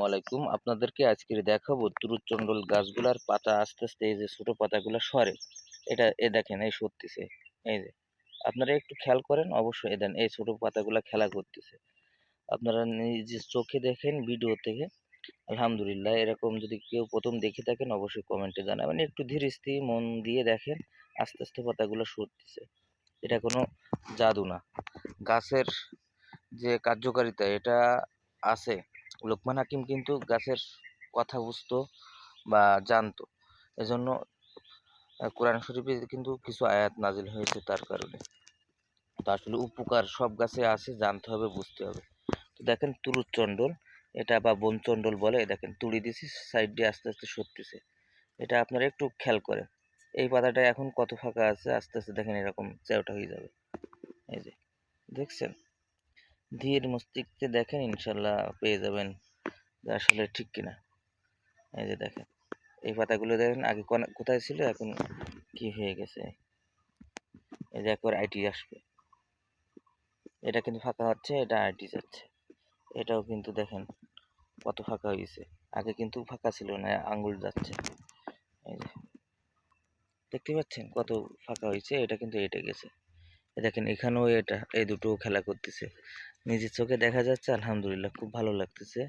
আসসালামু আলাইকুম। আপনাদেরকে আজকে দেখাবো তরুচন্দল গাছগুলার পাতা আস্তে আস্তে এই যে ছোট পাতাগুলো সরে। এ দেখেন এই সরতেছে। এই যে আপনারা একটু খেয়াল করেন অবশ্যই দেন এই ছোট পাতাগুলা খেলা করতেছে। আপনারা নিজের চোখে দেখেন ভিডিও থেকে। আলহামদুলিল্লাহ এরকম যদি কেউ প্রথম দেখে থাকেন অবশ্যই কমেন্টে জানাবেন। একটু ধীর স্থির মন দিয়ে দেখেন আস্তে আস্তে পাতাগুলো সরতেছে। এটা কোনো জাদু না। গাছের যে কার্যকারিতা এটা আছে। লোকমান হাকিম কিন্তু গাছের কথা বুঝতো বা জানতো। এজন্য কোরআন শরীফে কিন্তু কিছু আয়াত নাজিল হয়েছে তার কারণে। তো আসলে উপকার সব গাছে আছে, জানতে হবে, বুঝতে হবে। তো দেখেন তুরুচণ্ডল, এটা বা বনচণ্ডল বলে। দেখেন তুড়ি দিছি, সাইড দিয়ে আস্তে আস্তে সরতেছে। এটা আপনারা একটু খেয়াল করেন। এই পাতাটা এখন কত ফাঁকা আছে, আস্তে আস্তে দেখেন এরকম চ্যাওটা হয়ে যাবে। এই যে দেখছেন, ধীর মস্তিষ্কে দেখেন ইনশাল্লাহ পেয়ে যাবেন যে আসলে ঠিক কিনা। এই যে দেখেন এই পাতাগুলো দেখেন আগে কোথায় ছিল, এখন কি হয়ে গেছে। এই যে একবার আইটি আসবে, এটা কিন্তু ফাঁকা হচ্ছে, এটা আইটি যাচ্ছে। এটাও কিন্তু দেখেন কত ফাঁকা হয়েছে, আগে কিন্তু ফাঁকা ছিল না, আঙ্গুল যাচ্ছে। এই যে দেখতে পাচ্ছেন কত ফাঁকা হয়েছে, এটা কিন্তু এটে গেছে। দেখেন এখানেও এটা, এই দুটো খেলা করতেছে, নিজের চোখে দেখা যাচ্ছে। আলহামদুলিল্লাহ খুব ভালো লাগতেছে।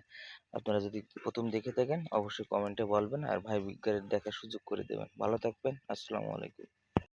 আপনারা যদি প্রথম দেখে থাকেন অবশ্যই কমেন্টে বলবেন, আর ভাই বিজ্ঞানের দেখার সুযোগ করে দেবেন। ভালো থাকবেন। আসসালামু আলাইকুম।